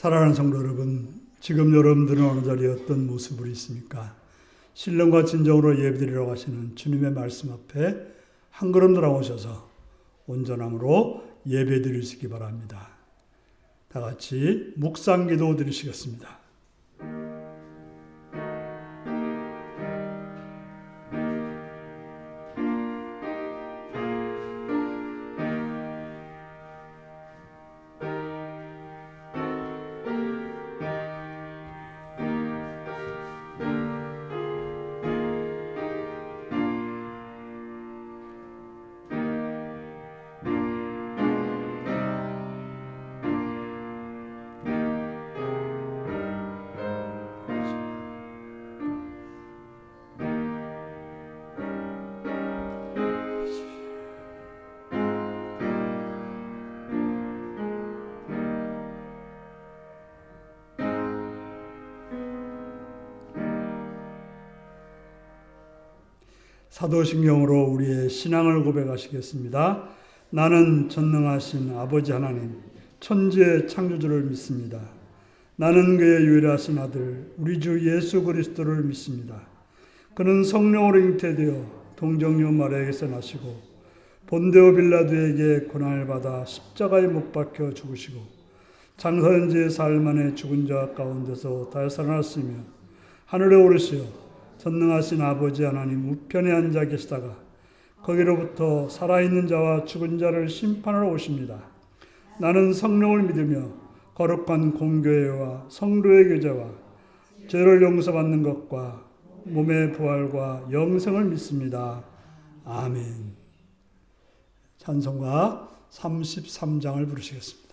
사랑하는 성도 여러분, 지금 여러분들은 어느 자리에 어떤 모습으로 있습니까? 신령과 진정으로 예배드리러 가시는 주님의 말씀 앞에 한 걸음 들어오셔서 온전함으로 예배드리시기 바랍니다. 다 같이 묵상기도 드리시겠습니다. 사도신경으로 우리의 신앙을 고백하시겠습니다. 나는 전능하신 아버지 하나님, 천지의 창조주를 믿습니다. 나는 그의 유일하신 아들, 우리 주 예수 그리스도를 믿습니다. 그는 성령으로 잉태되어 동정녀 마리아에게서 나시고 본데오 빌라도에게 고난을 받아 십자가에 못 박혀 죽으시고 장사년제 사흘 만에 죽은 자 가운데서 다시 살아났으며 하늘에 오르시어 전능하신 아버지 하나님 우편에 앉아 계시다가 거기로부터 살아있는 자와 죽은 자를 심판하러 오십니다. 나는 성령을 믿으며 거룩한 공교회와 성도의 교제와 죄를 용서받는 것과 몸의 부활과 영생을 믿습니다. 아멘. 찬송가 33장을 부르시겠습니다.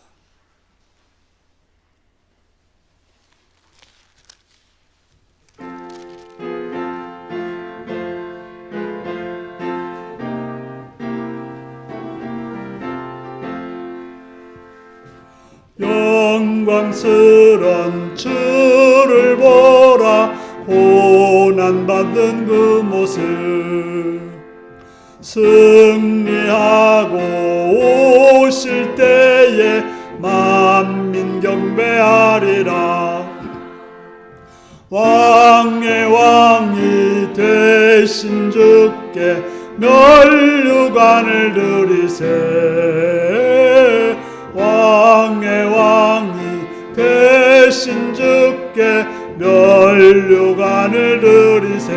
영광스런 주를 보라 고난받은 그 모습 승리하고 오실 때에 만민 경배하리라. 왕의 왕이 되신 주께 면류관을 드리세. 왕의 왕이 되신 주께 면류관을 드리세.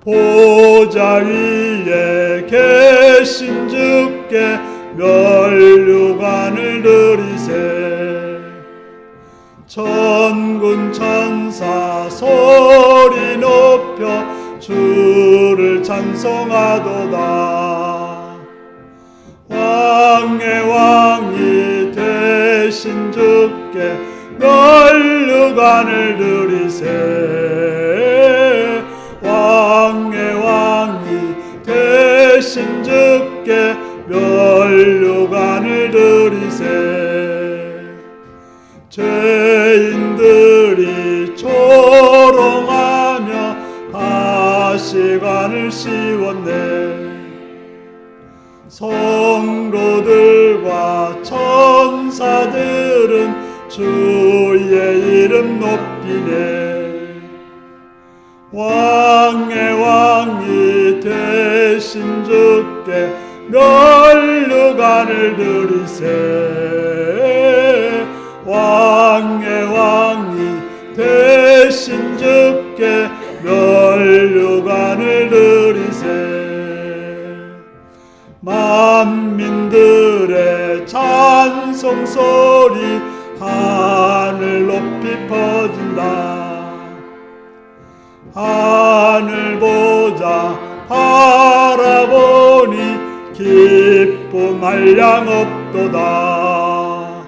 보좌 위에 계신 주께 면류관을 드리세. 천군 천사 소리 높여 주를 찬송하도다. 왕의 왕이 되신 주께 면류관을 드리세. 왕의 왕이 되신 주께 면류관을 드리세. 죄인들이 조롱하며 가시관을 씌웠네. 성도들과 천사들은 주의 이름 높이네. 왕의 왕이 되신 주께 면류관을 드리세. 왕의 왕이 되신 주께 면류관을 드리세. 만민들의 찬송 소리 하늘 높이 퍼진다. 하늘 보자 바라보니 기쁨 한량 없도다.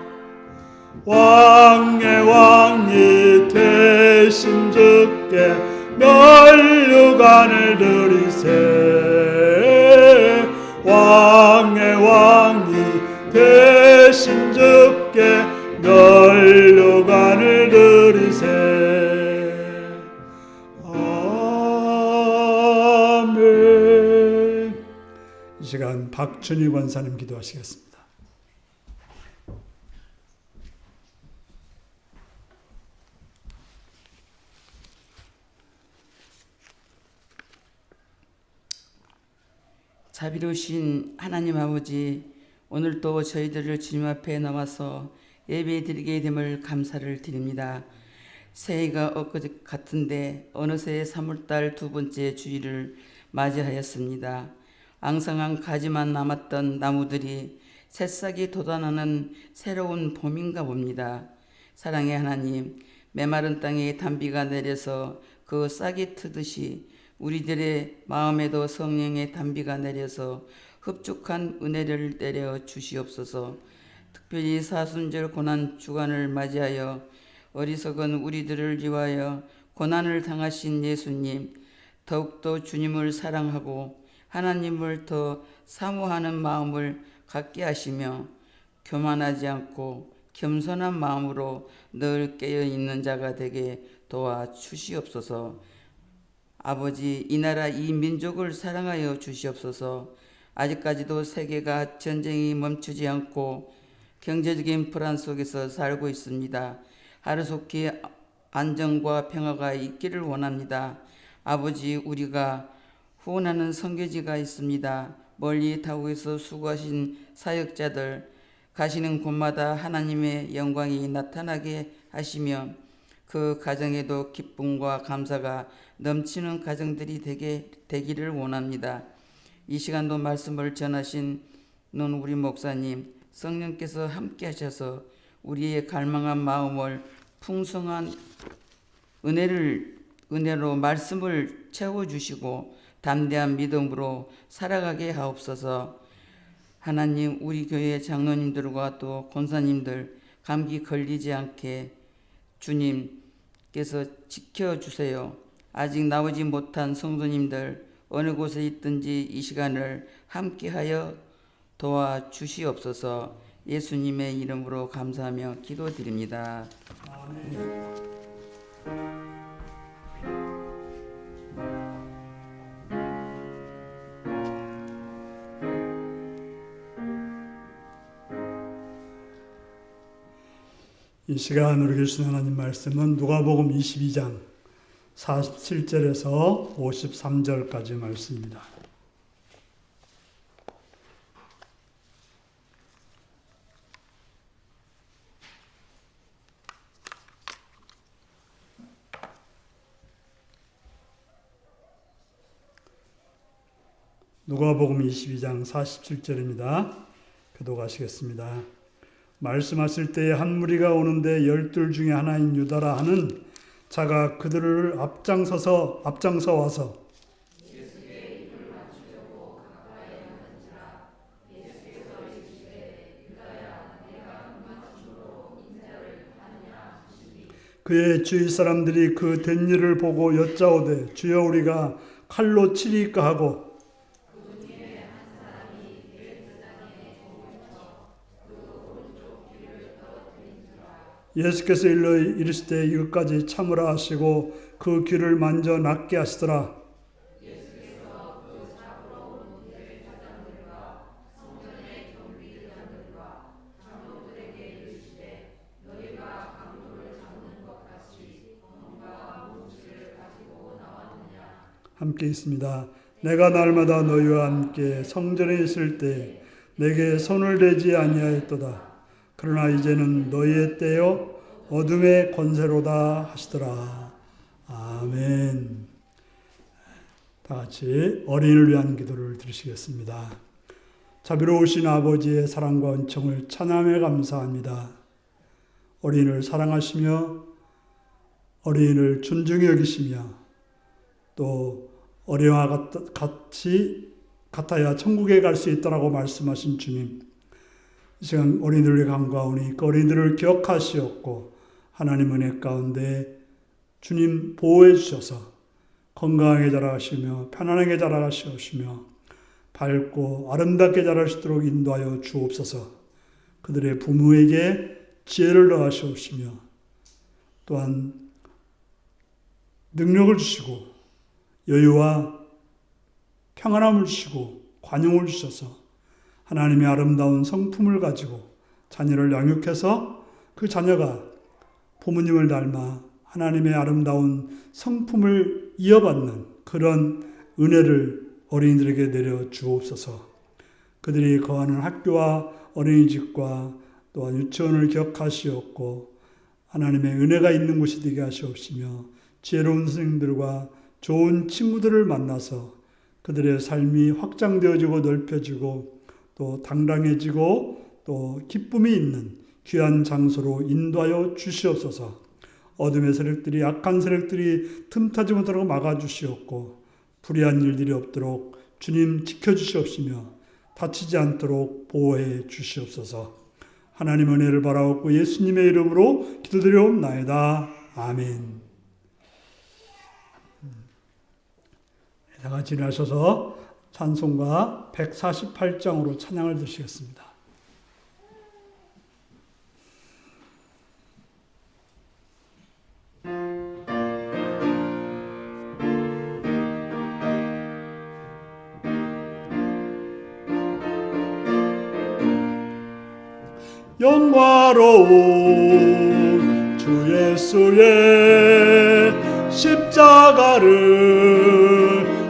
왕의 왕이 되신 주께 면류관을 드리세. 왕의 왕이 되신 주께 면류관을 드리세. 아멘. 이 시간 박준희 권사님 기도하시겠습니다. 자비로우신 하나님 아버지, 오늘도 저희들을 주님 앞에 나와서 예배 드리게 됨을 감사를 드립니다. 새해가 엊그제 같은데 어느새 3월달 두 번째 주일을 맞이하였습니다. 앙상한 가지만 남았던 나무들이 새싹이 돋아나는 새로운 봄인가 봅니다. 사랑의 하나님, 메마른 땅에 단비가 내려서 그 싹이 트듯이 우리들의 마음에도 성령의 단비가 내려서 흡족한 은혜를 내려 주시옵소서. 특별히 사순절 고난 주간을 맞이하여 어리석은 우리들을 위하여 고난을 당하신 예수님, 더욱더 주님을 사랑하고 하나님을 더 사모하는 마음을 갖게 하시며 교만하지 않고 겸손한 마음으로 늘 깨어있는 자가 되게 도와주시옵소서. 아버지, 이 나라 이 민족을 사랑하여 주시옵소서. 아직까지도 세계가 전쟁이 멈추지 않고 경제적인 불안 속에서 살고 있습니다. 하루속히 안정과 평화가 있기를 원합니다. 아버지, 우리가 후원하는 선교지가 있습니다. 멀리 타국에서 수고하신 사역자들, 가시는 곳마다 하나님의 영광이 나타나게 하시며 그 가정에도 기쁨과 감사가 넘치는 가정들이 되기를 원합니다. 이 시간도 말씀을 전하신 우리 목사님, 성령께서 함께 하셔서 우리의 갈망한 마음을 풍성한 은혜로 말씀을 채워주시고 담대한 믿음으로 살아가게 하옵소서. 하나님, 우리 교회 장로님들과 또 권사님들 감기 걸리지 않게 주님께서 지켜주세요. 아직 나오지 못한 성도님들 어느 곳에 있든지 이 시간을 함께하여 도와주시옵소서. 예수님의 이름으로 감사하며 기도드립니다. 아멘. 이 시간 우리 주신 하나님 말씀은 누가복음 22장 47절에서 53절까지 말씀입니다. 누가복음 22장 47절입니다. 교독하시겠습니다. 말씀하실 때에 한 무리가 오는데 12 중에 하나인 유다라 하는 자가 그들을 앞장서 와서 그의 주위 사람들이 그 된 일을 보고 여짜오되 주여 우리가 칼로 치리까 하고 예수께서 일러 이르시되 이것까지 참으라 하시고 그 귀를 만져 낫게 하시더라. 함께 있습니다. 내가 날마다 너희와 함께 성전에 있을 때 내게 손을 대지 아니하였도다. 그러나 이제는 너희의 때요 어둠의 권세로다 하시더라. 아멘. 다 같이 어린이를 위한 기도를 드리시겠습니다. 자비로우신 아버지의 사랑과 은총을 찬양해 감사합니다. 어린이를 사랑하시며 어린이를 존중히 여기시며 또 어린이와 같아야 천국에 갈 수 있다라고 말씀하신 주님, 이 시간 어린이들을 간과하오니 그 어린이들을 기억하시옵고 하나님 은혜 가운데 주님 보호해 주셔서 건강하게 자라시며 편안하게 자라시옵시며 밝고 아름답게 자랄 수 있도록 인도하여 주옵소서. 그들의 부모에게 지혜를 더하시옵시며 또한 능력을 주시고 여유와 평안함을 주시고 관용을 주셔서 하나님의 아름다운 성품을 가지고 자녀를 양육해서 그 자녀가 부모님을 닮아 하나님의 아름다운 성품을 이어받는 그런 은혜를 어린이들에게 내려 주옵소서. 그들이 거하는 학교와 어린이집과 또한 유치원을 기억하시옵고 하나님의 은혜가 있는 곳이 되게 하시옵시며 지혜로운 선생님들과 좋은 친구들을 만나서 그들의 삶이 확장되어지고 넓혀지고 또 당당해지고 또 기쁨이 있는 귀한 장소로 인도하여 주시옵소서. 어둠의 세력들이 악한 세력들이 틈타지 못하고 막아주시옵고 불의한 일들이 없도록 주님 지켜주시옵시며 다치지 않도록 보호해 주시옵소서. 하나님 은혜를 바라옵고 예수님의 이름으로 기도드리옵나이다. 아멘. 다 같이 일어나셔서 찬송가 148장으로 찬양을 드리겠습니다. 영화로운 주 예수의 십자가를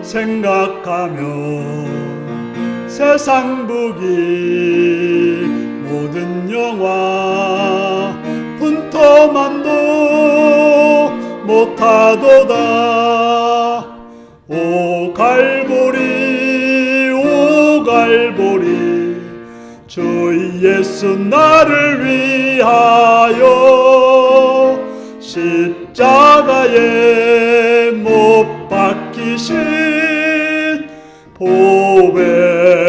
생각하며 세상 부귀 모든 영화 분토만도 못하도다. 오 갈보리 오 갈보리 주 예수 나를 위하여 십자가에 못 박히신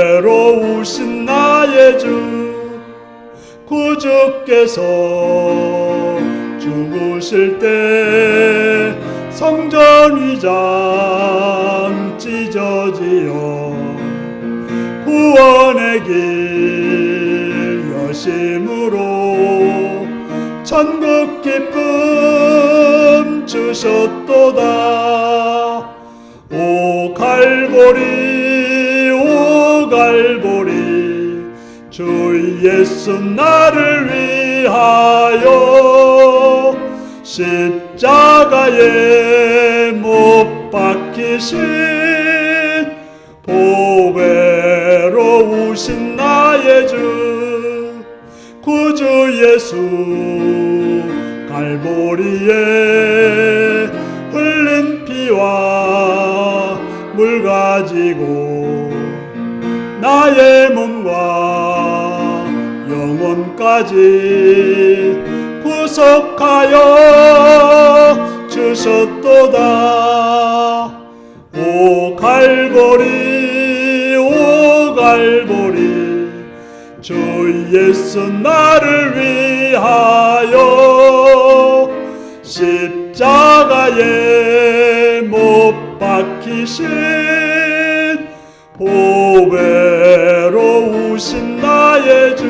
보배로우신 나의 주 구주께서 죽으실 때 성전 위장 찢어지어 구원의 길 여심으로 천국 기쁨 주셨도다. 오 갈보리 오 갈보리 주 예수 나를 위하여 십자가에 못 박히신 보배로우신 나의 주 구주 예수 갈보리에 흘린 피와 물 가지고 나의 몸과 영혼까지 구속하여 주셨도다. 오 갈보리 오 갈보리 주 예수 나를 위하여 십자가에 못 박히신 보배로우신 나의 주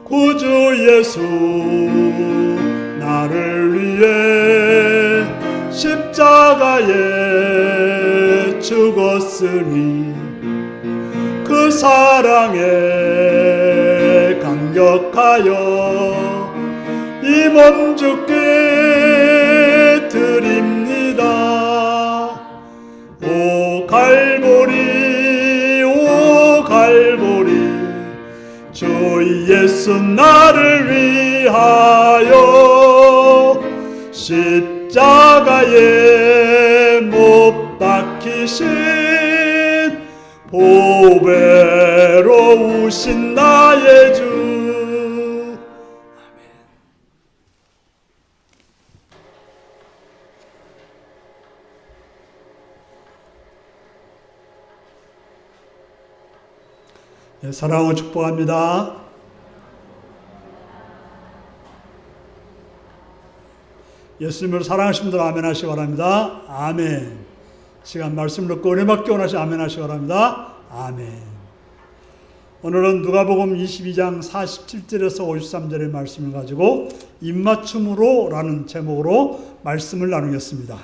구주 예수 나를 위해 십자가에 죽었으니 그 사랑에 감격하여 이 몸 주께 드립니다. 오 갈보리 오 갈보리 주 예수 나를 위하여 십자가에 못 박히신 보배로우신 나의 주. 네, 사랑하고 축복합니다. 예수님을 사랑하시는 분들 아멘 하시기 바랍니다. 아멘. 시간 말씀 듣고 은혜 받기 원하시 아멘 하시기 바랍니다. 아멘. 오늘은 누가복음 22장 47절에서 53절의 말씀을 가지고 입맞춤으로 라는 제목으로 말씀을 나누겠습니다.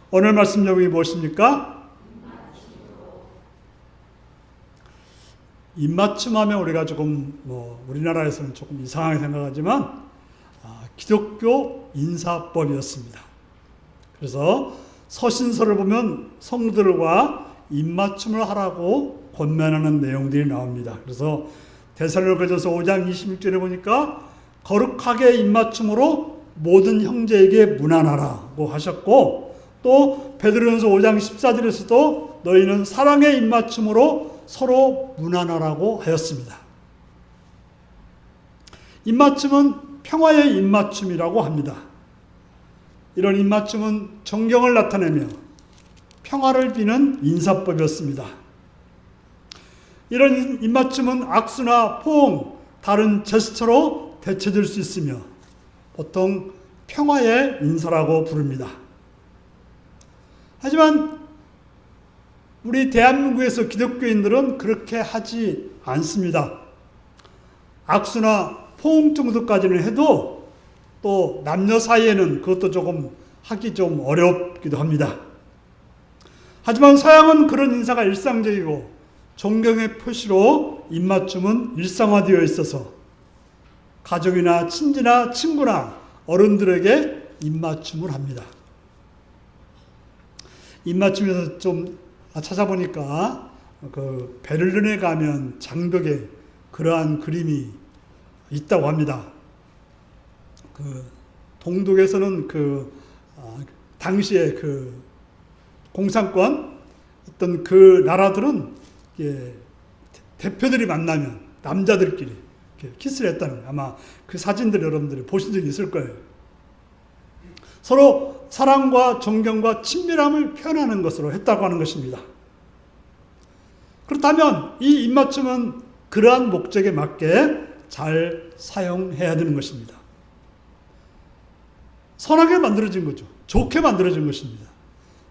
오늘 말씀 제목이 무엇입니까? 입맞춤하면 우리가 조금 우리나라에서는 조금 이상하게 생각하지만 기독교 인사법이었습니다. 그래서 서신서를 보면 성도들과 입맞춤을 하라고 권면하는 내용들이 나옵니다. 그래서 데살로니가전서 5장 26절에 보니까 거룩하게 입맞춤으로 모든 형제에게 문안하라고 하셨고, 또 베드로전서 5장 14절에서도 너희는 사랑의 입맞춤으로 서로 문안하라고 하였습니다. 입맞춤은 평화의 입맞춤이라고 합니다. 이런 입맞춤은 존경을 나타내며 평화를 비는 인사법이었습니다. 이런 입맞춤은 악수나 포옹, 다른 제스처로 대체될 수 있으며 보통 평화의 인사라고 부릅니다. 하지만 우리 대한민국에서 기독교인들은 그렇게 하지 않습니다. 악수나 포옹 정도까지는 해도 또 남녀 사이에는 그것도 조금 하기 좀 어렵기도 합니다. 하지만 서양은 그런 인사가 일상적이고 존경의 표시로 입맞춤은 일상화되어 있어서 가족이나 친지나 친구나 어른들에게 입맞춤을 합니다. 입맞춤에서 좀 찾아보니까 그 베를린에 가면 장벽에 그러한 그림이 있다고 합니다. 그 동독에서는 당시에 그 공산권 어떤 그 나라들은 대표들이 만나면 남자들끼리 키스를 했다는 거예요. 아마 그 사진들 여러분들이 보신 적이 있을 거예요. 서로 사랑과 존경과 친밀함을 표현하는 것으로 했다고 하는 것입니다. 그렇다면 이 입맞춤은 그러한 목적에 맞게 잘 사용해야 되는 것입니다. 선하게 만들어진 거죠. 좋게 만들어진 것입니다.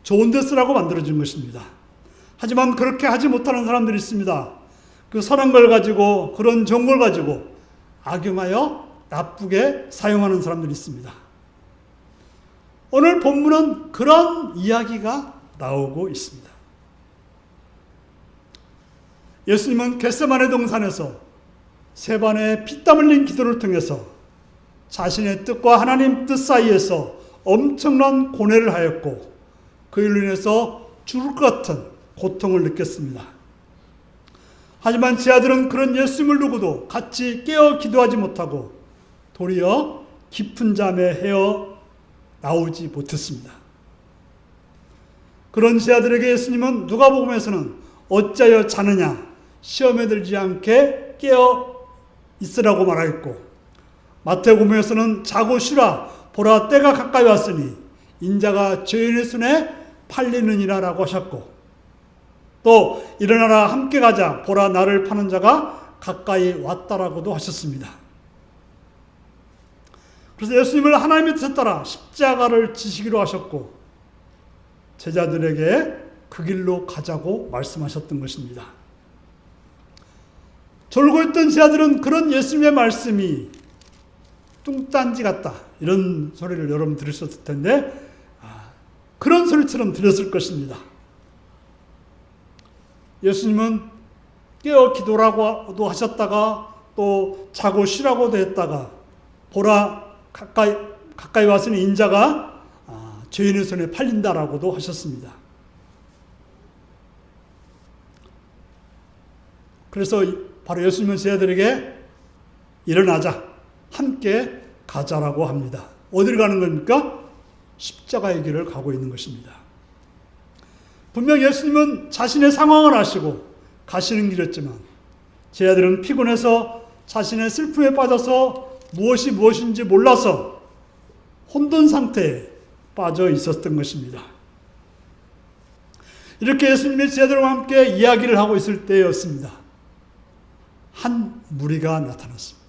좋은 데 쓰라고 만들어진 것입니다. 하지만 그렇게 하지 못하는 사람들이 있습니다. 그 선한 걸 가지고, 그런 좋은 걸 가지고 악용하여 나쁘게 사용하는 사람들이 있습니다. 오늘 본문은 그런 이야기가 나오고 있습니다. 예수님은 겟세마네 동산에서 세 번의 피땀 흘린 기도를 통해서 자신의 뜻과 하나님 뜻 사이에서 엄청난 고뇌를 하였고, 그 일로 인해서 죽을 것 같은 고통을 느꼈습니다. 하지만 제 아들은 그런 예수님을 두고도 같이 깨어 기도하지 못하고 도리어 깊은 잠에 헤어 나오지 못했습니다. 그런 제 아들에게 예수님은 누가복음에서는 어찌하여 자느냐, 시험에 들지 않게 깨어 있으라고 말하였고, 마태복음에서는 자고 쉬라, 보라 때가 가까이 왔으니 인자가 죄인의 손에 팔리느니라 라고 하셨고, 또 일어나라 함께 가자, 보라 나를 파는 자가 가까이 왔다라고도 하셨습니다. 그래서 예수님을 하나님의 뜻에 따라 십자가를 지시기로 하셨고, 제자들에게 그 길로 가자고 말씀하셨던 것입니다. 졸고 있던 제자들은 그런 예수님의 말씀이 뚱딴지 같다, 이런 소리를 여러분 들으셨을 텐데, 그런 소리처럼 들렸을 것입니다. 예수님은 깨어 기도라고도 하셨다가 또 자고 쉬라고도 했다가, 보라 가까이 왔으니 인자가 죄인의 손에 팔린다라고도 하셨습니다. 그래서 바로 예수님은 제자들에게 일어나자, 함께 가자라고 합니다. 어디를 가는 겁니까? 십자가의 길을 가고 있는 것입니다. 분명 예수님은 자신의 상황을 아시고 가시는 길이었지만, 제자들은 피곤해서 자신의 슬픔에 빠져서 무엇이 무엇인지 몰라서 혼돈 상태에 빠져 있었던 것입니다. 이렇게 예수님의 제자들과 함께 이야기를 하고 있을 때였습니다. 한 무리가 나타났습니다.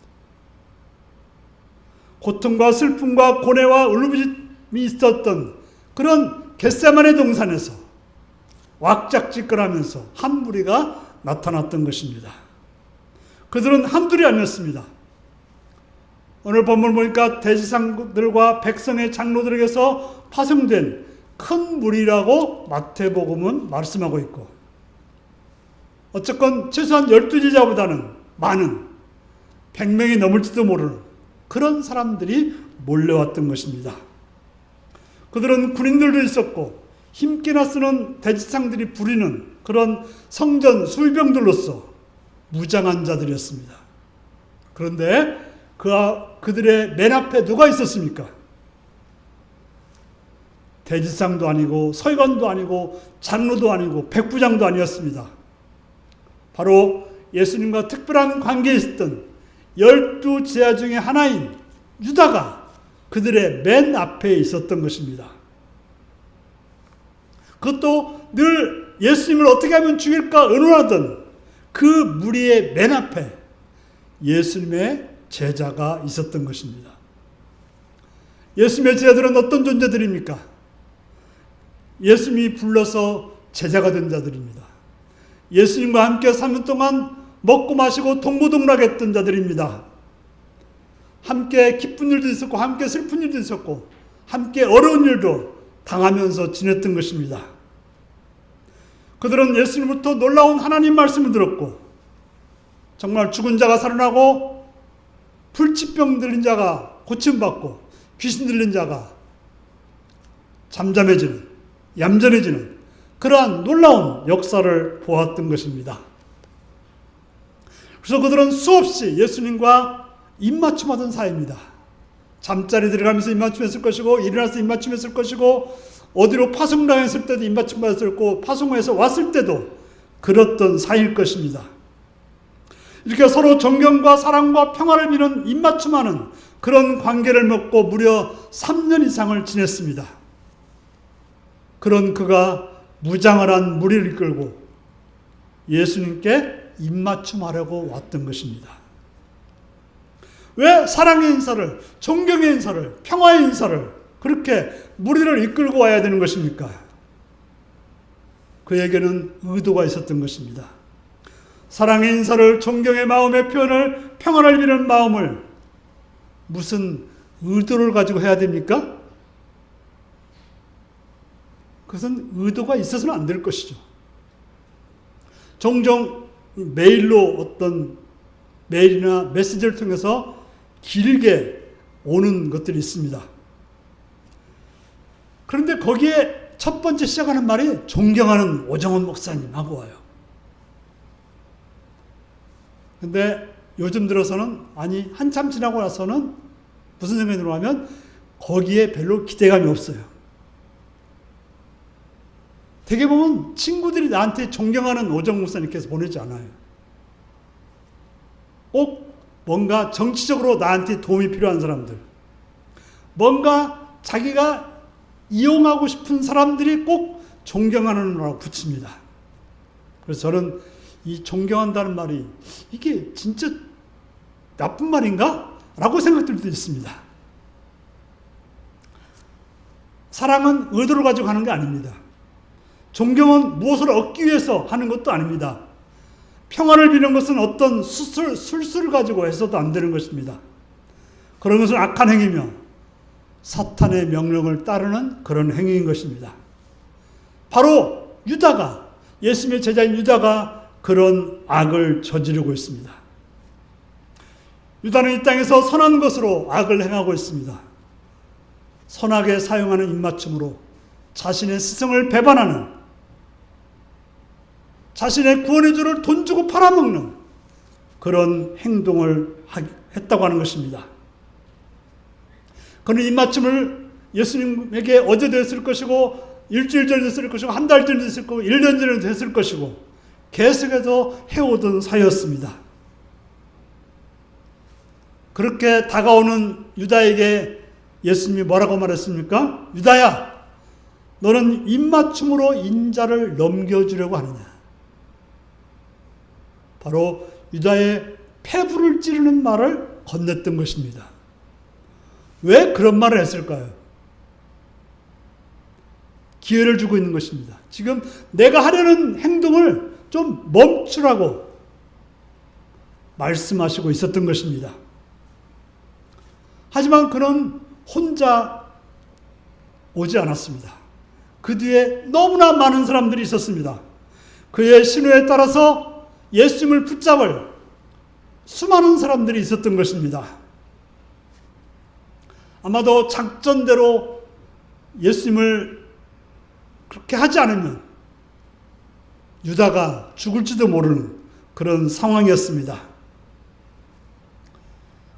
고통과 슬픔과 고뇌와 울부짖음이 있었던 그런 겟세마네 동산에서 왁작지껄하면서 한 무리가 나타났던 것입니다. 그들은 한둘이 아니었습니다. 오늘 본문을 보니까 대지상들과 백성의 장로들에게서 파송된 큰 무리라고 마태복음은 말씀하고 있고, 어쨌건 최소한 12제자보다는 많은 100명이 넘을지도 모르는 그런 사람들이 몰려왔던 것입니다. 그들은 군인들도 있었고 힘께나 쓰는 대지상들이 부리는 그런 성전 수비병들로서 무장한 자들이었습니다. 그런데 그들의 맨 앞에 누가 있었습니까? 대지상도 아니고 서기관도 아니고 장로도 아니고 백부장도 아니었습니다. 바로 예수님과 특별한 관계에 있었던 12제자 중에 하나인 유다가 그들의 맨 앞에 있었던 것입니다. 그것도 늘 예수님을 어떻게 하면 죽일까 의논하던 그 무리의 맨 앞에 예수님의 제자가 있었던 것입니다. 예수님의 제자들은 어떤 존재들입니까? 예수님이 불러서 제자가 된 자들입니다. 예수님과 함께 3년 동안 먹고 마시고 동고동락했던 자들입니다. 함께 기쁜 일도 있었고 함께 슬픈 일도 있었고 함께 어려운 일도 당하면서 지냈던 것입니다. 그들은 예수님부터 놀라운 하나님 말씀을 들었고 정말 죽은 자가 살아나고 불치병 들린 자가 고침받고 귀신 들린 자가 잠잠해지는 얌전해지는 그러한 놀라운 역사를 보았던 것입니다. 그래서 그들은 수없이 예수님과 입맞춤하던 사이입니다. 잠자리 들어가면서 입맞춤했을 것이고 일어나서 입맞춤했을 것이고 어디로 파송당했을 때도 입맞춤받았을 거고 파송에서 왔을 때도 그렇던 사이일 것입니다. 이렇게 서로 존경과 사랑과 평화를 미는 입맞춤하는 그런 관계를 맺고 무려 3년 이상을 지냈습니다. 그런 그가 무장을 한 무리를 이끌고 예수님께 입맞춤하려고 왔던 것입니다. 왜 사랑의 인사를, 존경의 인사를, 평화의 인사를 그렇게 무리를 이끌고 와야 되는 것입니까? 그에게는 의도가 있었던 것입니다. 사랑의 인사를, 존경의 마음의 표현을, 평화를 비는 마음을 무슨 의도를 가지고 해야 됩니까? 그것은 의도가 있어서는 안 될 것이죠. 종종 메일로 어떤 메일이나 메시지를 통해서 길게 오는 것들이 있습니다. 그런데 거기에 첫 번째 시작하는 말이 존경하는 오정원 목사님 하고 와요. 근데 요즘 들어서는 아니 한참 지나고 나서는 무슨 생각으로 하면 거기에 별로 기대감이 없어요. 되게 보면 친구들이 나한테 존경하는 오정원 목사님께서 보내지 않아요. 꼭 뭔가 정치적으로 나한테 도움이 필요한 사람들, 뭔가 자기가 이용하고 싶은 사람들이 꼭 존경하는 거라고 붙입니다. 그래서 저는 이 존경한다는 말이 이게 진짜 나쁜 말인가? 라고 생각될 때도 있습니다. 사랑은 의도를 가지고 하는 게 아닙니다. 존경은 무엇을 얻기 위해서 하는 것도 아닙니다. 평화를 비는 것은 어떤 술수를 가지고 해서도 안 되는 것입니다. 그런 것은 악한 행위며 사탄의 명령을 따르는 그런 행위인 것입니다. 바로 유다가, 예수님의 제자인 유다가 그런 악을 저지르고 있습니다. 유다는 이 땅에서 선한 것으로 악을 행하고 있습니다. 선하게 사용하는 입맞춤으로 자신의 스승을 배반하는, 자신의 구원의 주를 돈 주고 팔아먹는 그런 행동을 했다고 하는 것입니다. 그는 입맞춤을 예수님에게 어제도 했을 것이고 일주일 전에도 했을 것이고 한 달 전에도 했을 것이고 1년 전에도 했을 것이고 계속해서 해오던 사이였습니다. 그렇게 다가오는 유다에게 예수님이 뭐라고 말했습니까? 유다야, 너는 입맞춤으로 인자를 넘겨주려고 하느냐? 바로 유다의 폐부를 찌르는 말을 건넸던 것입니다. 왜 그런 말을 했을까요? 기회를 주고 있는 것입니다. 지금 내가 하려는 행동을 좀 멈추라고 말씀하시고 있었던 것입니다. 하지만 그는 혼자 오지 않았습니다. 그 뒤에 너무나 많은 사람들이 있었습니다. 그의 신호에 따라서 예수님을 붙잡을 수많은 사람들이 있었던 것입니다. 아마도 작전대로 예수님을 그렇게 하지 않으면 유다가 죽을지도 모르는 그런 상황이었습니다.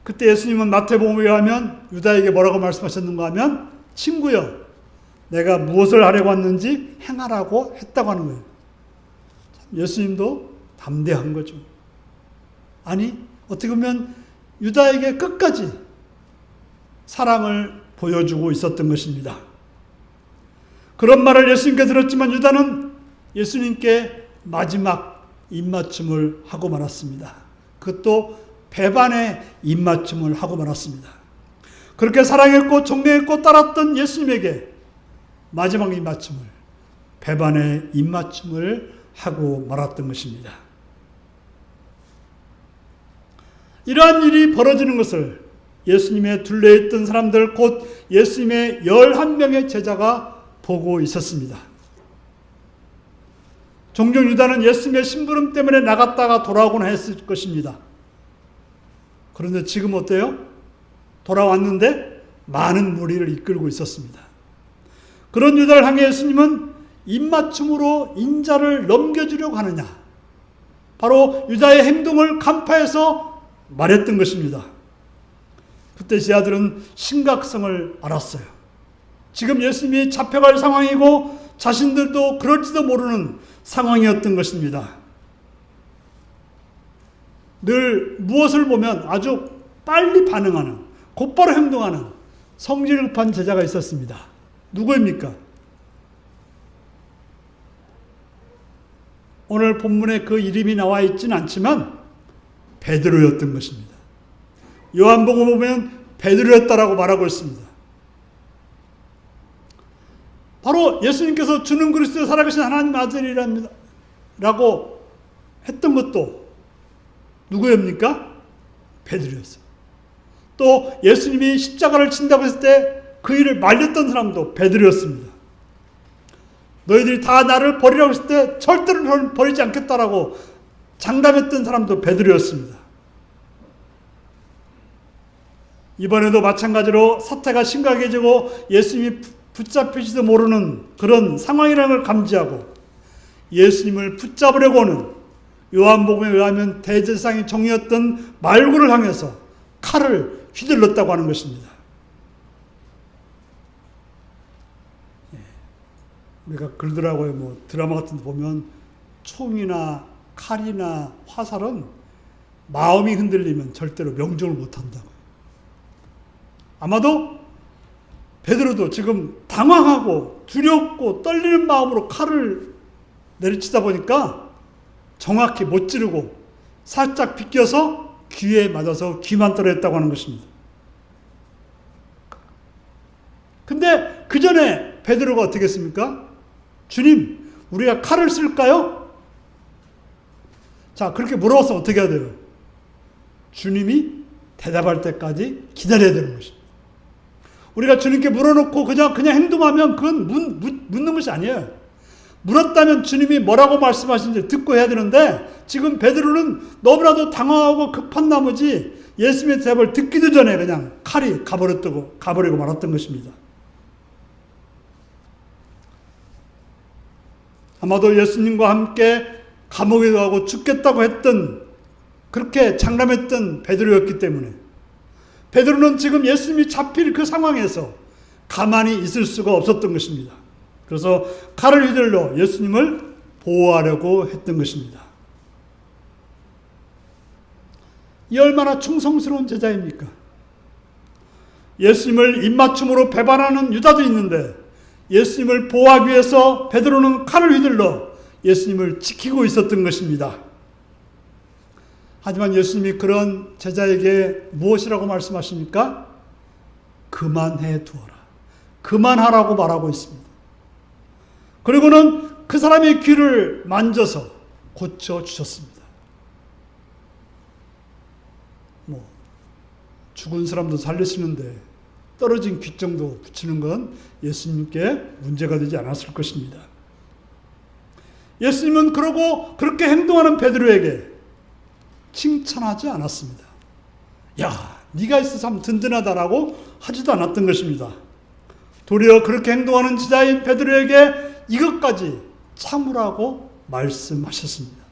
그때 예수님은 마태복음에 의하면 유다에게 뭐라고 말씀하셨는가 하면, 친구여, 내가 무엇을 하려고 왔는지 행하라고 했다고 하는 거예요. 예수님도 담대한 거죠. 아니, 어떻게 보면 유다에게 끝까지 사랑을 보여주고 있었던 것입니다. 그런 말을 예수님께 들었지만 유다는 예수님께 마지막 입맞춤을 하고 말았습니다. 그것도 배반의 입맞춤을 하고 말았습니다. 그렇게 사랑했고 존경했고 따랐던 예수님에게 마지막 입맞춤을, 배반의 입맞춤을 하고 말았던 것입니다. 이러한 일이 벌어지는 것을 예수님의 둘레있던 사람들, 곧 예수님의 11명의 제자가 보고 있었습니다. 종종 유다는 예수님의 심부름 때문에 나갔다가 돌아오곤 했을 것입니다. 그런데 지금 어때요? 돌아왔는데 많은 무리를 이끌고 있었습니다. 그런 유다를 향해 예수님은 입맞춤으로 인자를 넘겨주려고 하느냐, 바로 유다의 행동을 간파해서 말했던 것입니다. 그때 제자들은 심각성을 알았어요. 지금 예수님이 잡혀갈 상황이고 자신들도 그럴지도 모르는 상황이었던 것입니다. 늘 무엇을 보면 아주 빨리 반응하는, 곧바로 행동하는 성질 급한 제자가 있었습니다. 누구입니까? 오늘 본문에 그 이름이 나와 있지는 않지만 베드로였던 것입니다. 요한복음 보면 베드로였다라고 말하고 있습니다. 바로 예수님께서 주는 그리스도의 살아계신 하나님 아들이라고 했던 것도 누구입니까? 베드로였어요. 또 예수님이 십자가를 친다고 했을 때 그 일을 말렸던 사람도 베드로였습니다. 너희들이 다 나를 버리라고 했을 때 절대로 버리지 않겠다라고 장담했던 사람도 베드로였습니다. 이번에도 마찬가지로 사태가 심각해지고 예수님이 붙잡힐지도 모르는 그런 상황이라는 걸 감지하고 예수님을 붙잡으려고 하는, 요한복음에 의하면 대제사장의 종이었던 말구를 향해서 칼을 휘둘렀다고 하는 것입니다. 우리가 그러더라고요. 드라마 같은 데 보면 총이나 칼이나 화살은 마음이 흔들리면 절대로 명중을 못한다고. 아마도 베드로도 지금 당황하고 두렵고 떨리는 마음으로 칼을 내리치다 보니까 정확히 못 찌르고 살짝 비껴서 귀에 맞아서 귀만 떨어졌다고 하는 것입니다. 근데 그 전에 베드로가 어떻게 했습니까? 주님, 우리가 칼을 쓸까요? 자, 그렇게 물어봐서 어떻게 해야 돼요? 주님이 대답할 때까지 기다려야 되는 것입니다. 우리가 주님께 물어놓고 그냥 행동하면 그건 묻는 것이 아니에요. 물었다면 주님이 뭐라고 말씀하시는지 듣고 해야 되는데, 지금 베드로는 너무나도 당황하고 급한 나머지 예수님의 대답을 듣기도 전에 그냥 칼이 가버리고 말았던 것입니다. 아마도 예수님과 함께 감옥에 가고 죽겠다고 했던, 그렇게 장담했던 베드로였기 때문에 베드로는 지금 예수님이 잡힐 그 상황에서 가만히 있을 수가 없었던 것입니다. 그래서 칼을 휘둘러 예수님을 보호하려고 했던 것입니다. 이 얼마나 충성스러운 제자입니까? 예수님을 입맞춤으로 배반하는 유다도 있는데 예수님을 보호하기 위해서 베드로는 칼을 휘둘러 예수님을 지키고 있었던 것입니다. 하지만 예수님이 그런 제자에게 무엇이라고 말씀하십니까? 그만해 두어라. 그만하라고 말하고 있습니다. 그리고는 그 사람의 귀를 만져서 고쳐주셨습니다. 죽은 사람도 살리시는데 떨어진 귀 정도 붙이는 건 예수님께 문제가 되지 않았을 것입니다. 예수님은 그러고 그렇게 행동하는 베드로에게 칭찬하지 않았습니다. 야, 네가 있어서 참 든든하다라고 하지도 않았던 것입니다. 도리어 그렇게 행동하는 지자인 베드로에게 이것까지 참으라고 말씀하셨습니다.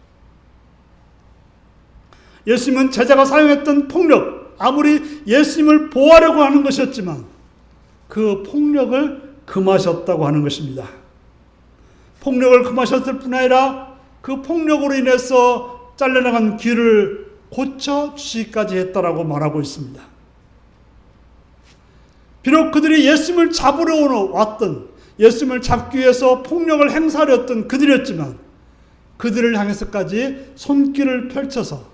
예수님은 제자가 사용했던 폭력, 아무리 예수님을 보호하려고 하는 것이었지만 그 폭력을 금하셨다고 하는 것입니다. 폭력을 금하셨을 뿐 아니라 그 폭력으로 인해서 잘려나간 귀를 고쳐주시기까지 했다라고 말하고 있습니다. 비록 그들이 예수님을 잡으러 왔던, 예수님을 잡기 위해서 폭력을 행사하렸던 그들이었지만 그들을 향해서까지 손길을 펼쳐서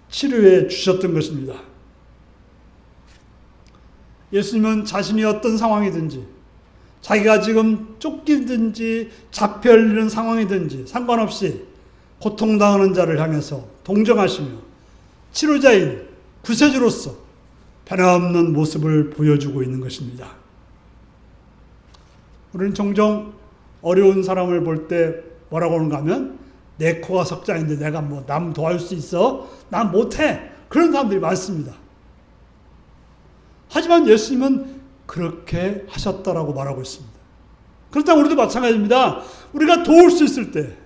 치료해 주셨던 것입니다. 예수님은 자신이 어떤 상황이든지, 자기가 지금 쫓기든지 잡혀 열리는 상황이든지 상관없이 고통당하는 자를 향해서 동정하시며 치료자인 구세주로서 변함없는 모습을 보여주고 있는 것입니다. 우리는 종종 어려운 사람을 볼 때 뭐라고 하는가 하면 내 코가 석장인데 내가 뭐 남 도와줄 수 있어? 난 못해. 그런 사람들이 많습니다. 하지만 예수님은 그렇게 하셨다라고 말하고 있습니다. 그렇다면 우리도 마찬가지입니다. 우리가 도울 수 있을 때,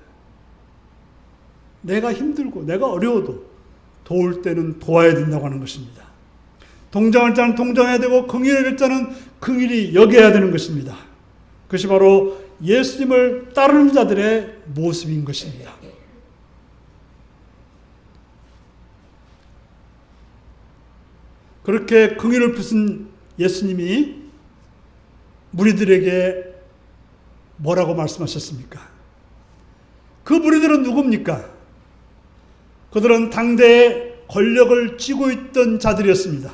내가 힘들고 내가 어려워도 도울 때는 도와야 된다고 하는 것입니다. 동정할 자는 동정해야 되고 긍휼히 여길 자는 긍휼히 여겨야 되는 것입니다. 그것이 바로 예수님을 따르는 자들의 모습인 것입니다. 그렇게 긍휼을 푸신 예수님이 무리들에게 뭐라고 말씀하셨습니까? 그 무리들은 누굽니까? 그들은 당대에 권력을 쥐고 있던 자들이었습니다.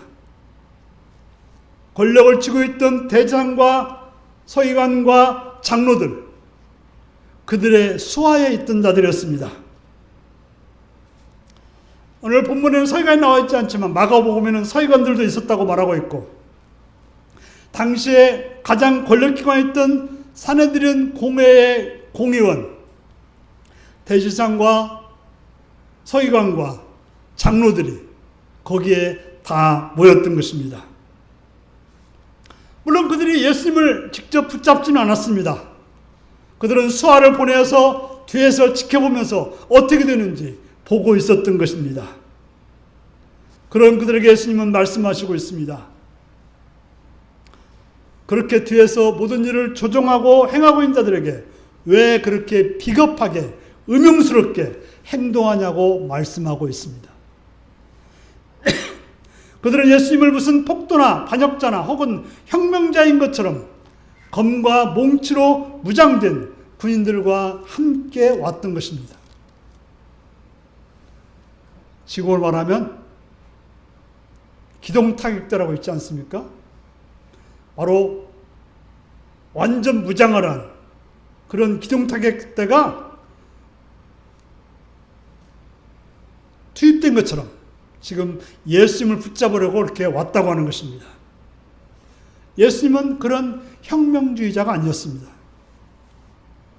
권력을 쥐고 있던 대장과 서기관과 장로들, 그들의 수하에 있던 자들이었습니다. 오늘 본문에는 서기관이 나와 있지 않지만 마가복음에는 서기관들도 있었다고 말하고 있고, 당시에 가장 권력기관이었던 산헤드린 공회의 공의원, 대지상과 서기관과 장로들이 거기에 다 모였던 것입니다. 물론 그들이 예수님을 직접 붙잡지는 않았습니다. 그들은 수하를 보내서 뒤에서 지켜보면서 어떻게 되는지 보고 있었던 것입니다. 그런 그들에게 예수님은 말씀하시고 있습니다. 그렇게 뒤에서 모든 일을 조종하고 행하고 있는 자들에게 왜 그렇게 비겁하게 음흉스럽게 행동하냐고 말씀하고 있습니다. 그들은 예수님을 무슨 폭도나 반역자나 혹은 혁명자인 것처럼 검과 몽치로 무장된 군인들과 함께 왔던 것입니다. 지금으로 말하면 기동타격대라고 있지 않습니까? 바로 완전 무장을 한 그런 기동타격대가 투입된 것처럼 지금 예수님을 붙잡으려고 이렇게 왔다고 하는 것입니다. 예수님은 그런 혁명주의자가 아니었습니다.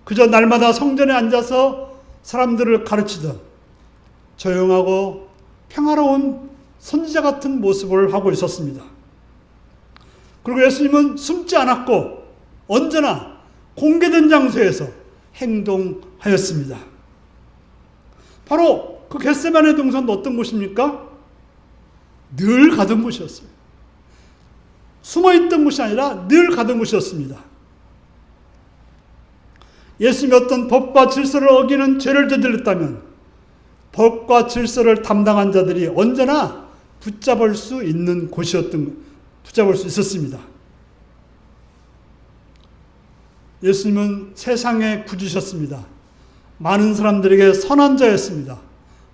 그저 날마다 성전에 앉아서 사람들을 가르치던 조용하고 평화로운 선지자 같은 모습을 하고 있었습니다. 그리고 예수님은 숨지 않았고 언제나 공개된 장소에서 행동하였습니다. 바로 그 겟세마네 동산도 어떤 곳입니까? 늘 가던 곳이었어요. 숨어있던 곳이 아니라 늘 가던 곳이었습니다. 예수님이 어떤 법과 질서를 어기는 죄를 저질렀다면 법과 질서를 담당한 자들이 언제나 붙잡을 수 있었습니다. 예수님은 세상에 구주셨습니다. 많은 사람들에게 선한 자였습니다.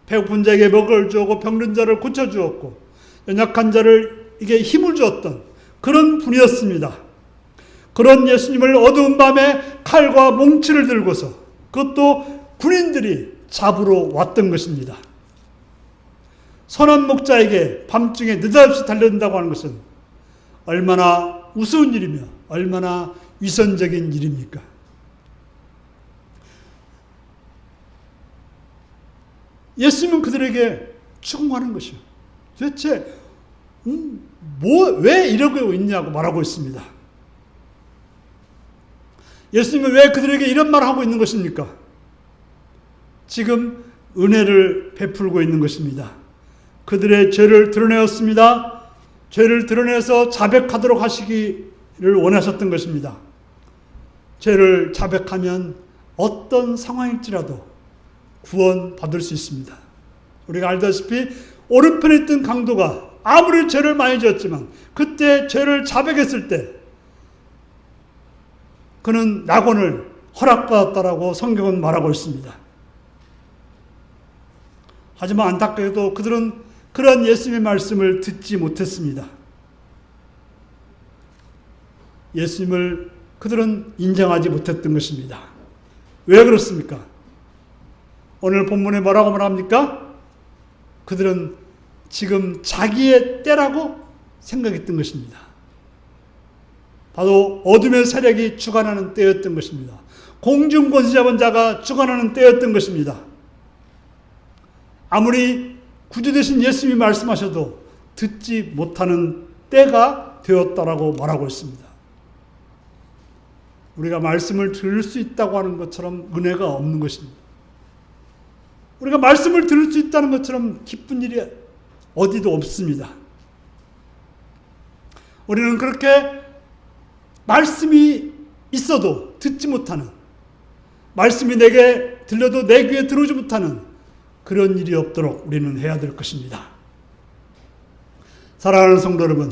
배고픈 자에게 먹을 주었고 병든 자를 고쳐주었고 연약한 자에게 힘을 주었던 그런 분이었습니다. 그런 예수님을 어두운 밤에 칼과 몽치를 들고서 그것도 군인들이 잡으러 왔던 것입니다. 선한 목자에게 밤중에 느닷없이 달려든다고 하는 것은 얼마나 우스운 일이며 얼마나 위선적인 일입니까? 예수님은 그들에게 추궁하는 것이요. 도대체 왜 이러고 있냐고 말하고 있습니다. 예수님은 왜 그들에게 이런 말을 하고 있는 것입니까? 지금 은혜를 베풀고 있는 것입니다. 그들의 죄를 드러내었습니다. 죄를 드러내서 자백하도록 하시기를 원하셨던 것입니다. 죄를 자백하면 어떤 상황일지라도 구원받을 수 있습니다. 우리가 알다시피 오른편에 있던 강도가 아무리 죄를 많이 지었지만 그때 죄를 자백했을 때 그는 낙원을 허락받았다라고 성경은 말하고 있습니다. 하지만 안타깝게도 그들은 그런 예수님의 말씀을 듣지 못했습니다. 예수님을 그들은 인정하지 못했던 것입니다. 왜 그렇습니까? 오늘 본문에 뭐라고 말합니까? 그들은 지금 자기의 때라고 생각했던 것입니다. 바로 어둠의 세력이 주관하는 때였던 것입니다. 공중권세 잡은 자가 주관하는 때였던 것입니다. 아무리 구주 되신 예수님이 말씀하셔도 듣지 못하는 때가 되었다라고 말하고 있습니다. 우리가 말씀을 들을 수 있다고 하는 것처럼 은혜가 없는 것입니다. 우리가 말씀을 들을 수 있다는 것처럼 기쁜 일이 어디도 없습니다. 우리는 그렇게 말씀이 있어도 듣지 못하는, 말씀이 내게 들려도 내 귀에 들어오지 못하는 그런 일이 없도록 우리는 해야 될 것입니다. 사랑하는 성도 여러분,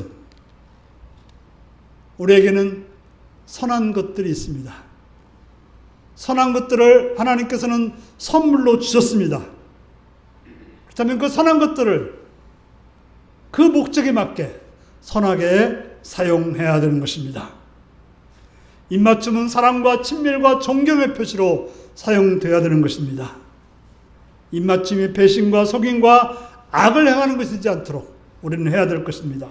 우리에게는 선한 것들이 있습니다. 선한 것들을 하나님께서는 선물로 주셨습니다. 그렇다면 그 선한 것들을 그 목적에 맞게 선하게 사용해야 되는 것입니다. 입맞춤은 사랑과 친밀과 존경의 표시로 사용되어야 되는 것입니다. 입맞춤이 배신과 속임과 악을 행하는 것이지 않도록 우리는 해야 될 것입니다.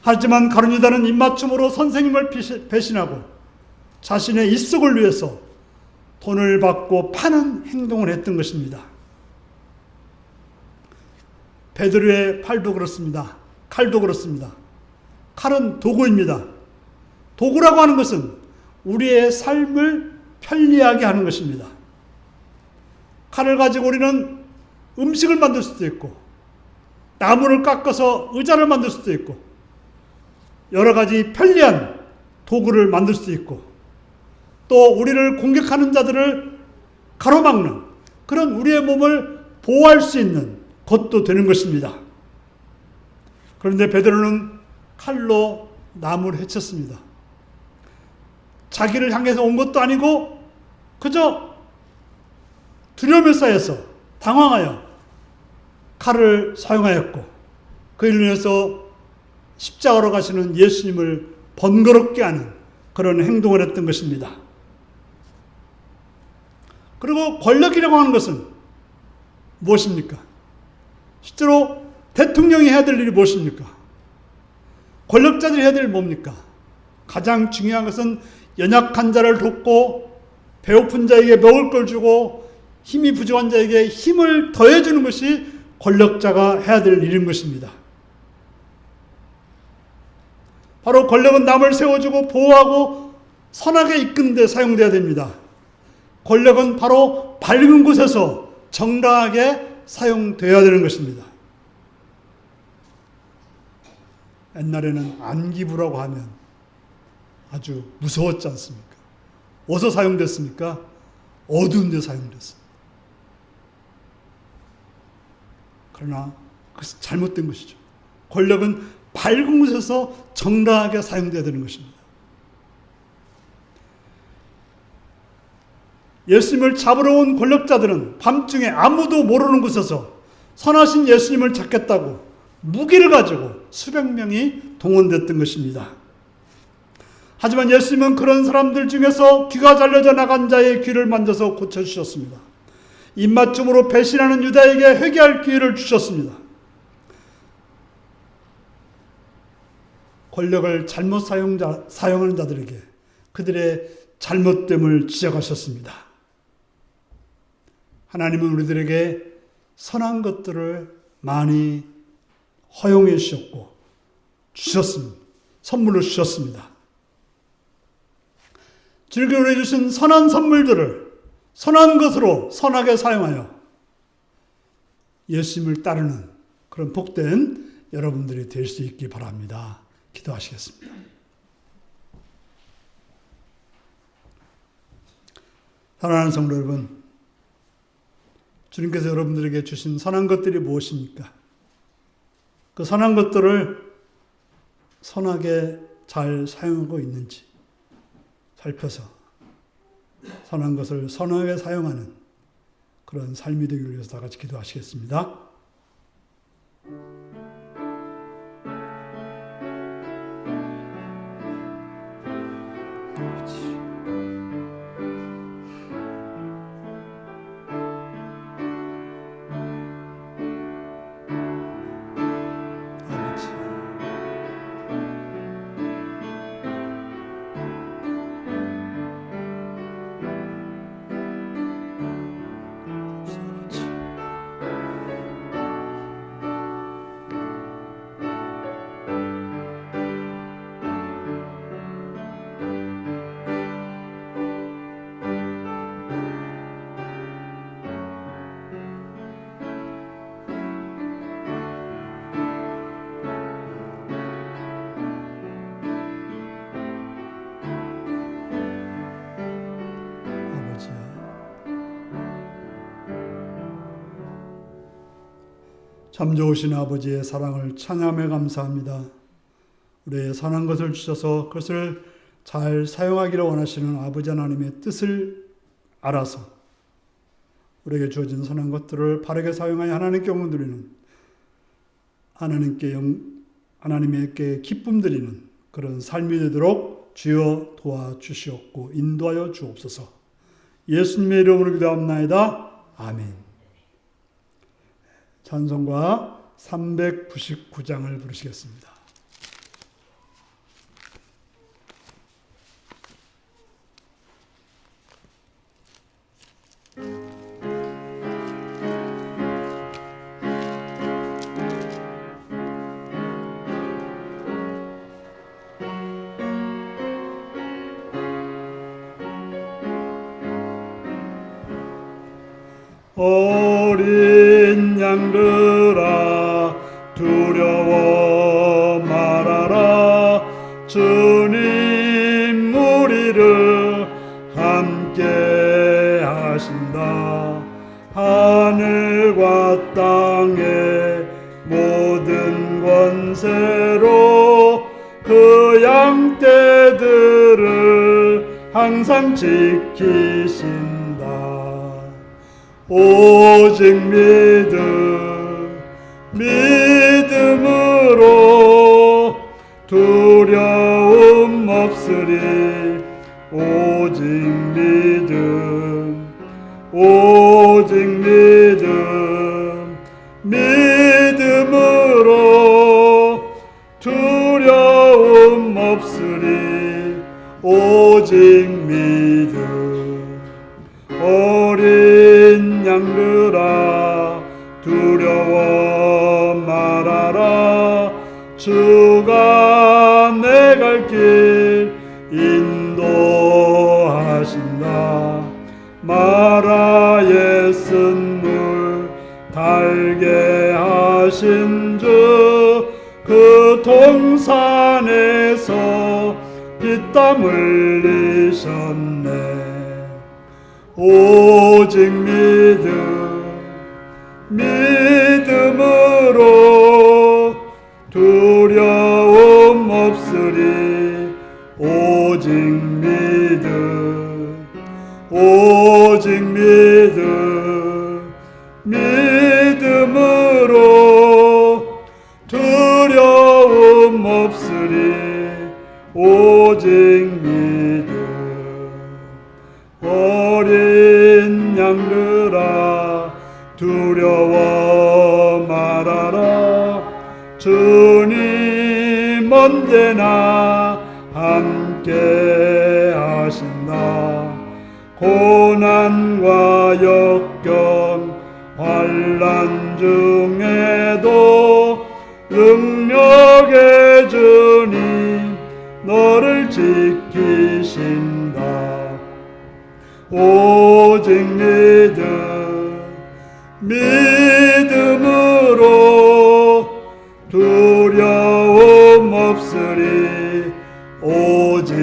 하지만 가룟 유다는 입맞춤으로 선생님을 배신하고 자신의 입속을 위해서 돈을 받고 파는 행동을 했던 것입니다. 베드로의 팔도 그렇습니다. 칼도 그렇습니다. 칼은 도구입니다. 도구라고 하는 것은 우리의 삶을 편리하게 하는 것입니다. 칼을 가지고 우리는 음식을 만들 수도 있고, 나무를 깎아서 의자를 만들 수도 있고, 여러 가지 편리한 도구를 만들 수도 있고, 또 우리를 공격하는 자들을 가로막는 그런 우리의 몸을 보호할 수 있는 것도 되는 것입니다. 그런데 베드로는 칼로 나무를 해쳤습니다. 자기를 향해서 온 것도 아니고 그저 두려움에 쌓여서 당황하여 칼을 사용하였고, 그 일로 인해서 십자가로 가시는 예수님을 번거롭게 하는 그런 행동을 했던 것입니다. 그리고 권력이라고 하는 것은 무엇입니까? 실제로 대통령이 해야 될 일이 무엇입니까? 권력자들이 해야 될 일이 뭡니까? 가장 중요한 것은 연약한 자를 돕고 배고픈 자에게 먹을 걸 주고 힘이 부족한 자에게 힘을 더해주는 것이 권력자가 해야 될 일인 것입니다. 바로 권력은 남을 세워주고 보호하고 선하게 이끄는 데 사용되어야 됩니다. 권력은 바로 밝은 곳에서 정당하게 사용되어야 되는 것입니다. 옛날에는 안기부라고 하면 아주 무서웠지 않습니까? 어디서 사용됐습니까? 어두운 데 사용됐습니다. 그러나 그것은 잘못된 것이죠. 권력은 밝은 곳에서 정당하게 사용되어야 되는 것입니다. 예수님을 잡으러 온 권력자들은 밤중에 아무도 모르는 곳에서 선하신 예수님을 잡겠다고 무기를 가지고 수백 명이 동원됐던 것입니다. 하지만 예수님은 그런 사람들 중에서 귀가 잘려져 나간 자의 귀를 만져서 고쳐주셨습니다. 입맞춤으로 배신하는 유다에게 회개할 기회를 주셨습니다. 권력을 잘못 사용하는 자들에게 그들의 잘못됨을 지적하셨습니다. 하나님은 우리들에게 선한 것들을 많이 허용해 주셨고 주셨습니다. 선물로 주셨습니다. 주님께서 주신 선한 선물들을 선한 것으로 선하게 사용하여 예수님을 따르는 그런 복된 여러분들이 될 수 있기 바랍니다. 기도하시겠습니다. 사랑하는 성도 여러분, 주님께서 여러분들에게 주신 선한 것들이 무엇입니까? 그 선한 것들을 선하게 잘 사용하고 있는지 살펴서 선한 것을 선하게 사용하는 그런 삶이 되기 위해서 다 같이 기도하시겠습니다. 참 좋으신 아버지의 사랑을 찬양하며 감사합니다. 우리의 선한 것을 주셔서 그것을 잘 사용하기를 원하시는 아버지 하나님의 뜻을 알아서 우리에게 주어진 선한 것들을 바르게 사용하여 하나님께 영광 드리는 하나님께 기쁨 드리는 그런 삶이 되도록 주여 도와주시옵고 인도하여 주옵소서. 예수님의 이름으로 기도합나이다. 아멘. 찬송가 399장을 부르시겠습니다. 어린 양들아 두려워 말아라. 주님 우리를 함께 하신다. 하늘과 땅의 모든 권세로 그 양떼들을 항상 지키신다. 오직 믿음으로 두려움 없으리. 오직 믿음으로 두려움 없으리. 오직 믿음. 어린 양들아 두려워 말아라. 주가 내 갈 길 인도하신다. 마라의 쓴물 달게 하신 주 그 동산에서 피땀 흘리셨네. 오직 믿음으로 두려움 없으리. 오직 믿음으로 두려움 없으리. 오직 믿음. 어린 양들아 두려워 말아라. 주님 언제나 함께 하신다. 고난과 역경 환난 중에도 능력의 주님 너를 지키신다. 오직 믿음으로 두려움 없으리. 오직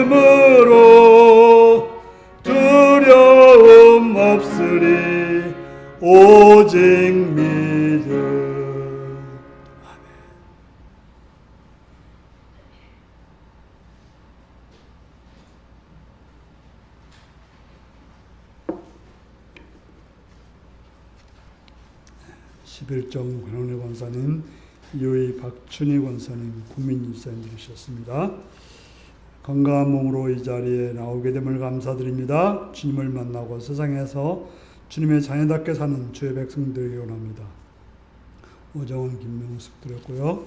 믿음으로 두려움 없으리. 오직 믿음. 11정 권영래 권사님, 이호희 박춘희 권사님, 국민입사님 들으셨습니다. 건강한 몸으로 이 자리에 나오게 됨을 감사드립니다. 주님을 만나고 세상에서 주님의 자녀답게 사는 주의 백성 되기 원합니다. 오정원, 김명숙 드렸고요.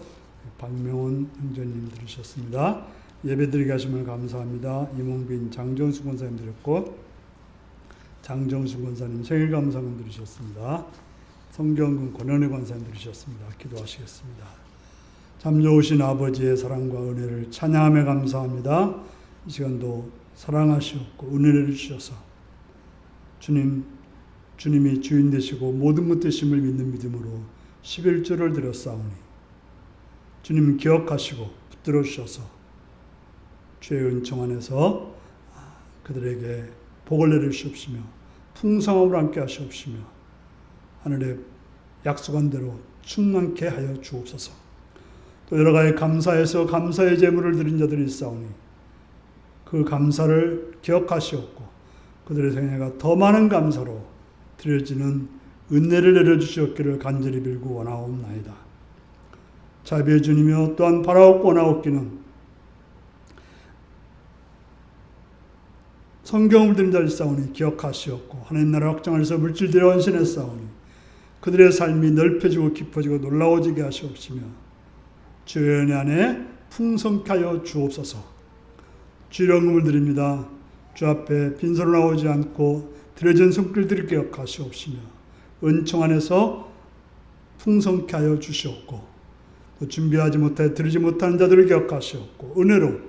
박명훈 형제님 들으셨습니다. 예배드리게 하심을 감사합니다. 이몽빈, 장정수 권사님 드렸고, 장정수 권사님 생일 감사금 들으셨습니다. 성경군 권현희 권사님 들으셨습니다. 기도하시겠습니다. 참 좋으신 아버지의 사랑과 은혜를 찬양하며 감사합니다. 이 시간도 사랑하시옵고 은혜를 주셔서 주님이 주인 되시고 모든 것 되심을 믿는 믿음으로 11조를 드렸사오니 주님 기억하시고 붙들어 주셔서 주의 은총 안에서 그들에게 복을 내리시옵시며 풍성함을 함께 하시옵시며 하늘에 약속한 대로 충만케 하여 주옵소서. 또 여러 가지 감사해서 감사의 제물을 드린 자들이 있사오니 그 감사를 기억하시옵고 그들의 생애가 더 많은 감사로 드려지는 은혜를 내려주시옵기를 간절히 빌고 원하옵나이다. 자비의 주님이여 또한 바라옵고 원하옵기는 성경을 드린 자를 싸우니 기억하시옵고 하나님 나라 확장하여서 물질들의 헌신에 싸우니 그들의 삶이 넓혀지고 깊어지고 놀라워지게 하시옵시며 주의 은혜 안에 풍성케 하여 주옵소서. 주의 영광을 드립니다. 주 앞에 빈손으로 나오지 않고 드려진 손길들을 기억하시옵시며 은총 안에서 풍성케 하여 주시옵고 또 준비하지 못해 드리지 못하는 자들을 기억하시옵고 은혜로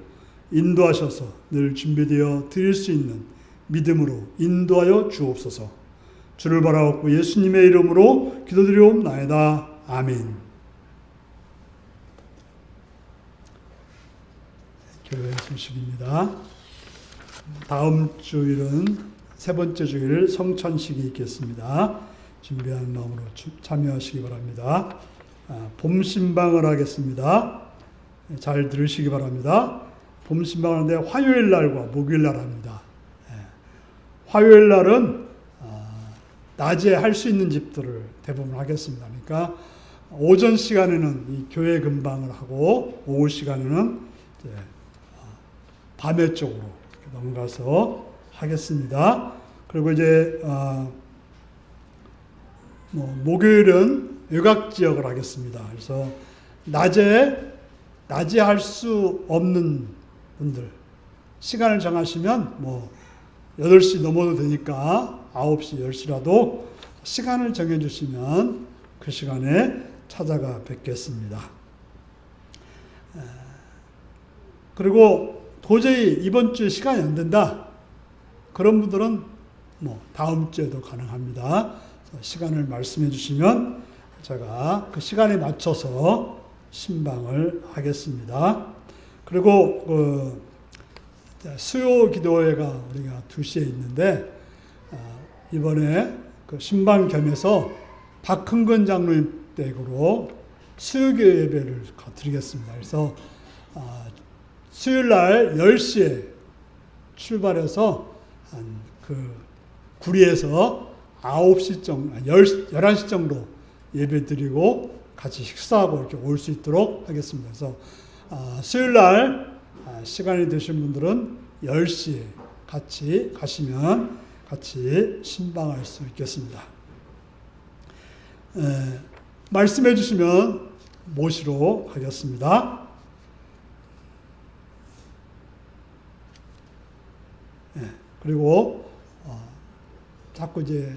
인도하셔서 늘 준비되어 드릴 수 있는 믿음으로 인도하여 주옵소서. 주를 바라옵고 예수님의 이름으로 기도드리옵나이다. 아멘. 교회 소식입니다. 다음 주일은 세 번째 주일 성찬식이 있겠습니다. 준비한 마음으로 참여하시기 바랍니다. 봄 신방을 하겠습니다. 잘 들으시기 바랍니다. 봄 신방을 하는데 화요일 날과 목요일 날 합니다. 화요일 날은 낮에 할 수 있는 집들을 대부분 하겠습니다. 그러니까 오전 시간에는 이 교회 근방을 하고 오후 시간에는 이제 밤에 쪽으로 넘어가서 하겠습니다. 그리고 이제 목요일은 외곽 지역을 하겠습니다. 그래서 낮에 할 수 없는 분들 시간을 정하시면 8시 넘어도 되니까 9시, 10시라도 시간을 정해주시면 그 시간에 찾아가 뵙겠습니다. 그리고 도저히 이번 주에 시간이 안 된다. 그런 분들은 다음 주에도 가능합니다. 시간을 말씀해 주시면 제가 그 시간에 맞춰서 신방을 하겠습니다. 그리고 수요 기도회가 우리가 2시에 있는데 이번에 그 신방 겸해서 박흥근 장로님 댁으로 수요교 예배를 드리겠습니다. 그래서 수요일 날 10시에 출발해서 그 구리에서 9시 정도, 11시 정도 예배 드리고 같이 식사하고 이렇게 올 수 있도록 하겠습니다. 그래서 수요일 날 시간이 되신 분들은 10시에 같이 가시면 같이 신방할 수 있겠습니다. 말씀해 주시면 모시러 가겠습니다. 그리고 자꾸 이제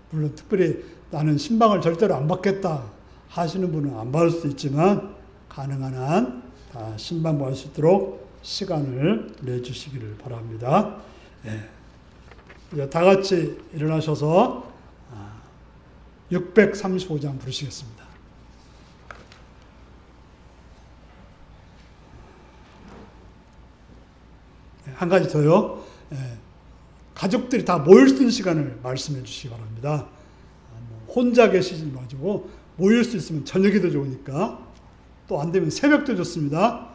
물론 특별히 나는 신방을 절대로 안 받겠다 하시는 분은 안 받을 수도 있지만 가능한 한 다 신방 받을 수 있도록 시간을 내주시기를 바랍니다. 이제 다 같이 일어나셔서 635장 부르시겠습니다. 한 가지 더요. 가족들이 다 모일 수 있는 시간을 말씀해 주시기 바랍니다. 혼자 계시지 마시고 모일 수 있으면 저녁이 더 좋으니까, 또 안 되면 새벽도 좋습니다.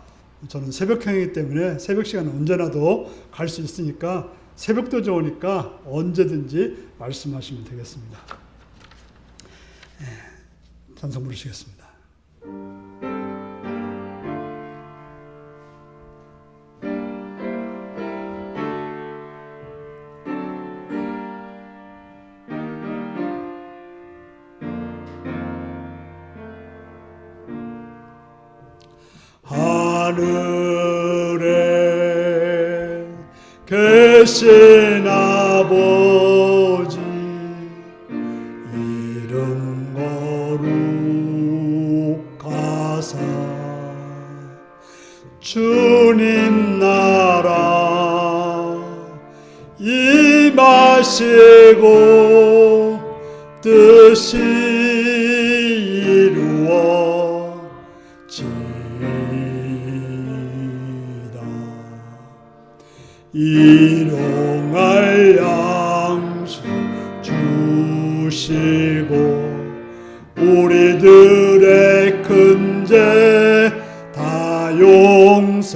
저는 새벽형이기 때문에 새벽 시간은 언제나도 갈 수 있으니까 새벽도 좋으니까 언제든지 말씀하시면 되겠습니다. 찬송 부르시겠습니다. 하늘에 계신 아버지 이름 거룩하사 주님 나라 임하시고 뜻이 이루어지이다. 일용할 양식 주시고 우리들의 큰 죄 다 용서하옵시고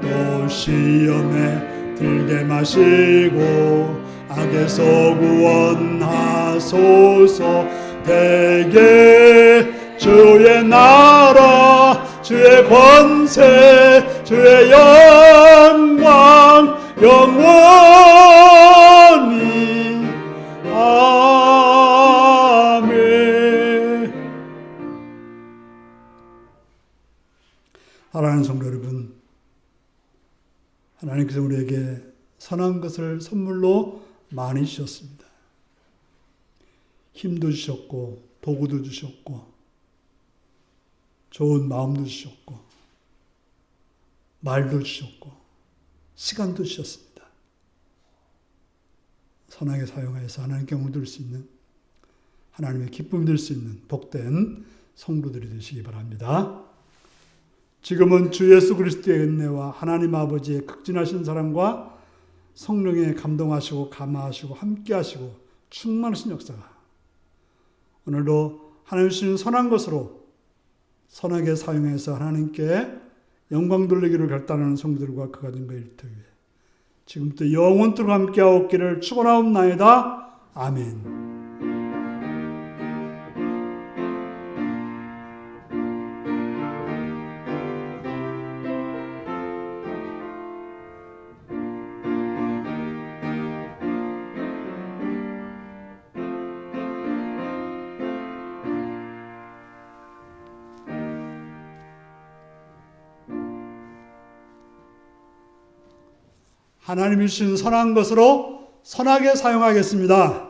또 시험에 들게 마시고 악에서 구원하소서. 대개 주의 나라 주의 권세 주의 영광 영원히 아멘. 사랑하는 성도 여러분, 하나님께서 우리에게 선한 것을 선물로 많이 주셨습니다. 힘도 주셨고 도구도 주셨고 좋은 마음도 주셨고 말도 주셨고 시간도 주셨습니다. 선하게 사용해서 하나님께 영광 수 있는, 하나님의 기쁨 될 수 있는 복된 성도들이 되시기 바랍니다. 지금은 주 예수 그리스도의 은혜와 하나님 아버지의 극진하신 사랑과 성령의 감동하시고 감화하시고 함께하시고 충만하신 역사가 오늘도 하나님 주시는 선한 것으로 선하게 사용해서 하나님께 영광 돌리기를 결단하는 성도들과 그 가정과 일터 위에 지금부터 영원토록 함께하옵기를 축원하옵나이다. 아멘. 하나님이 주신 선한 것으로 선하게 사용하겠습니다.